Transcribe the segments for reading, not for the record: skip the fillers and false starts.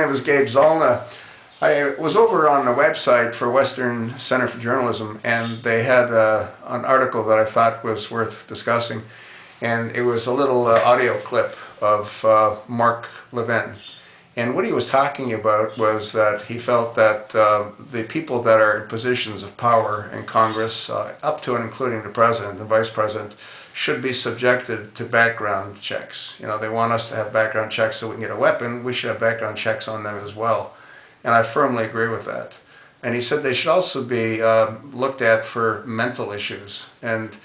name is Gabe Zollner. I was over on the website for Western Center for Journalism, and they had an article that I thought was worth discussing. And it was a little audio clip of Mark Levin. And what he was talking about was that he felt that the people that are in positions of power in Congress, up to and including the president and vice president, should be subjected to background checks. You know, they want us to have background checks so we can get a weapon. We should have background checks on them as well. And I firmly agree with that. And he said they should also be looked at for mental issues. And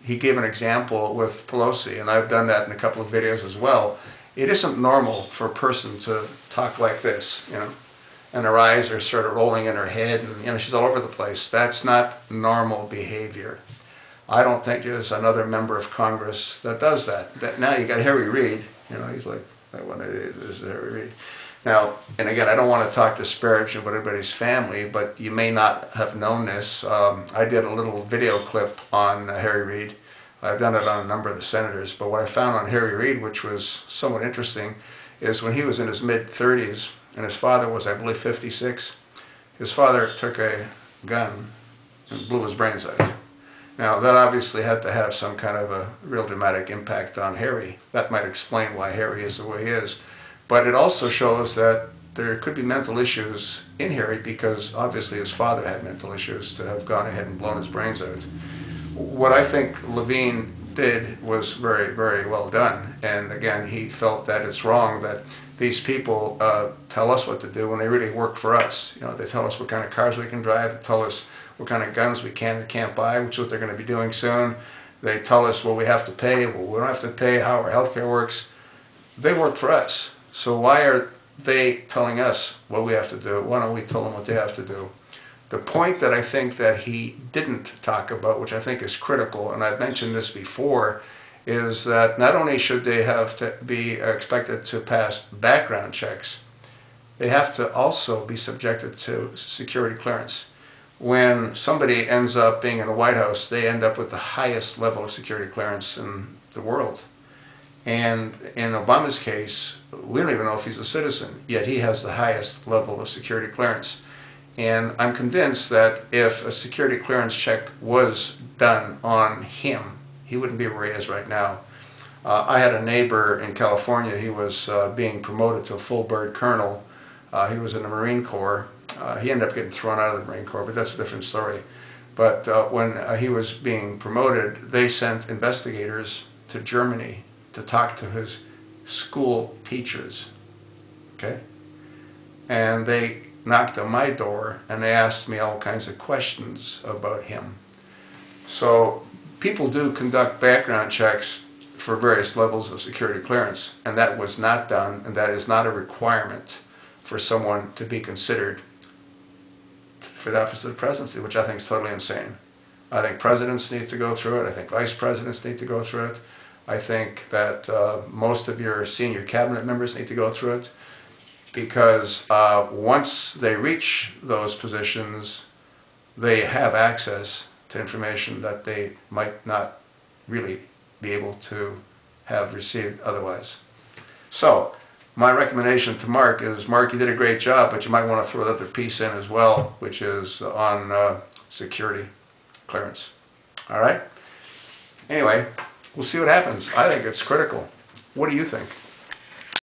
he gave an example with Pelosi, and I've done that in a couple of videos as well. It isn't normal for a person to talk like this, you know, and her eyes are sort of rolling in her head, and you know, she's all over the place. That's not normal behavior. I don't think there's another member of Congress that does that. Now you got Harry Reid, you know, he's like, that one is Harry Reid. Now, and again, I don't want to talk disparaging about everybody's family, but you may not have known this. I did a little video clip on Harry Reid. I've done it on a number of the senators, but what I found on Harry Reid, which was somewhat interesting, is when he was in his mid-30s, and his father was, I believe, 56, his father took a gun and blew his brains out. Now, that obviously had to have some kind of a real dramatic impact on Harry. That might explain why Harry is the way he is. But it also shows that there could be mental issues in Harry because obviously his father had mental issues to have gone ahead and blown his brains out. What I think Levine did was very, very well done. And again, he felt that it's wrong that these people tell us what to do when they really work for us. You know, they tell us what kind of cars we can drive, they tell us what kind of guns we can and can't buy, which is what they're going to be doing soon. They tell us what we have to pay, what we don't have to pay, how our healthcare works. They work for us. So why are they telling us what we have to do? Why don't we tell them what they have to do? The point that I think that he didn't talk about, which I think is critical, and I've mentioned this before, is that not only should they have to be expected to pass background checks, they have to also be subjected to security clearance. When somebody ends up being in the White House, they end up with the highest level of security clearance in the world. And in Obama's case, we don't even know if he's a citizen, yet he has the highest level of security clearance. And I'm convinced that if a security clearance check was done on him, he wouldn't be where he is right now. I had a neighbor in California. He was being promoted to a full bird colonel. He was in the Marine Corps. He ended up getting thrown out of the Marine Corps, but that's a different story. But when he was being promoted, they sent investigators to Germany to talk to his school teachers, okay? And they knocked on my door and they asked me all kinds of questions about him. So people do conduct background checks for various levels of security clearance, and that was not done, and that is not a requirement for someone to be considered for the office of the presidency, which I think is totally insane. I think presidents need to go through it. I think vice presidents need to go through it. I think that most of your senior cabinet members need to go through it, because once they reach those positions, they have access to information that they might not really be able to have received otherwise. So my recommendation to Mark is, Mark, you did a great job, but you might want to throw the other piece in as well, which is on security clearance. All right? Anyway, we'll see what happens. I think it's critical. What do you think?